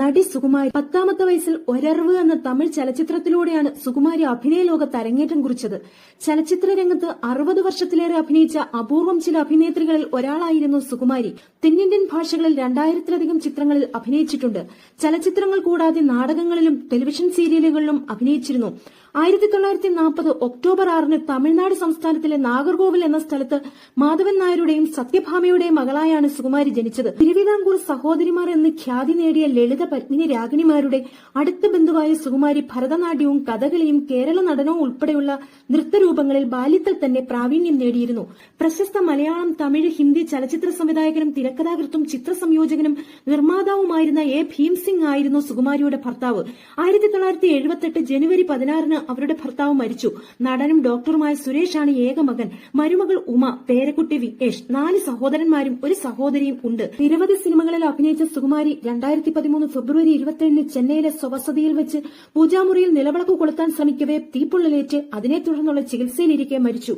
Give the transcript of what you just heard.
നടി സുകുമാരി 10ാമത്തെ വയസ്സിൽ ഒരറിവ് എന്ന തമിഴ് ചലച്ചിത്രത്തിലൂടെയാണ് സുകുമാരി അഭിനയ ലോകത്ത് അരങ്ങേറ്റം കുറിച്ചത്. ചലച്ചിത്ര രംഗത്ത് 60 വർഷത്തിലേറെ അഭിനയിച്ച അപൂർവം ചില അഭിനേത്രികളിൽ ഒരാളായിരുന്നു സുകുമാരി. തെന്നിന്ത്യൻ ഭാഷകളിൽ 2000-ത്തിലധികം ചിത്രങ്ങളിൽ അഭിനയിച്ചിട്ടുണ്ട്. ചലച്ചിത്രങ്ങൾ കൂടാതെ നാടകങ്ങളിലും ടെലിവിഷൻ സീരിയലുകളിലും അഭിനയിച്ചിരുന്നു. 1940 ഒക്ടോബർ 6-ന് തമിഴ്നാട് സംസ്ഥാനത്തിലെ നാഗർകോവിൽ എന്ന സ്ഥലത്ത് മാധവൻ നായരുടെയും സത്യഭാമയുടെയും മകളായാണ് സുകുമാരി ജനിച്ചത്. തിരുവിതാംകൂർ സഹോദരിമാർ എന്ന് ഖ്യാതി നേടിയ ലളിത പത്മിനി രാഗിണിമാരുടെ അടുത്ത ബന്ധുവായ സുകുമാരി ഭരതനാട്യവും കഥകളിയും കേരള നടനവും ഉൾപ്പെടെയുള്ള നൃത്തരൂപങ്ങളിൽ ബാല്യത്തിൽ തന്നെ പ്രാവീണ്യം നേടിയിരുന്നു. പ്രശസ്ത മലയാളം, തമിഴ്, ഹിന്ദി ചലച്ചിത്ര സംവിധായകനും തിരക്കഥാകൃത്തും ചിത്രസംയോജകനും നിർമ്മാതാവുമായിരുന്ന എ ഭീംസിംഗ് ആയിരുന്നു സുകുമാരിയുടെ ഭർത്താവ്. 1978 ജനുവരി 16-ന് അവരുടെ ഭർത്താവ് മരിച്ചു. നടനും ഡോക്ടറുമായ സുരേഷാണ് ഏക മകൻ. മരുമകൾ ഉമ, പേരക്കുട്ടി വിഘ്നേഷ്, 4 സഹോദരന്മാരും 1 സഹോദരിയും ഉണ്ട്. നിരവധി സിനിമകളിൽ അഭിനയിച്ച സുകുമാരി 2013 ഫെബ്രുവരി 27-ന് ചെന്നൈയിലെ സ്വവസതിയിൽ വെച്ച് പൂജാമുറിയിൽ നിലവിളക്ക് കൊളുത്താൻ ശ്രമിക്കവേ തീപ്പൊള്ളലേറ്റ് അതിനെ തുടർന്നുള്ള ചികിത്സയിലിരിക്കെ മരിച്ചു.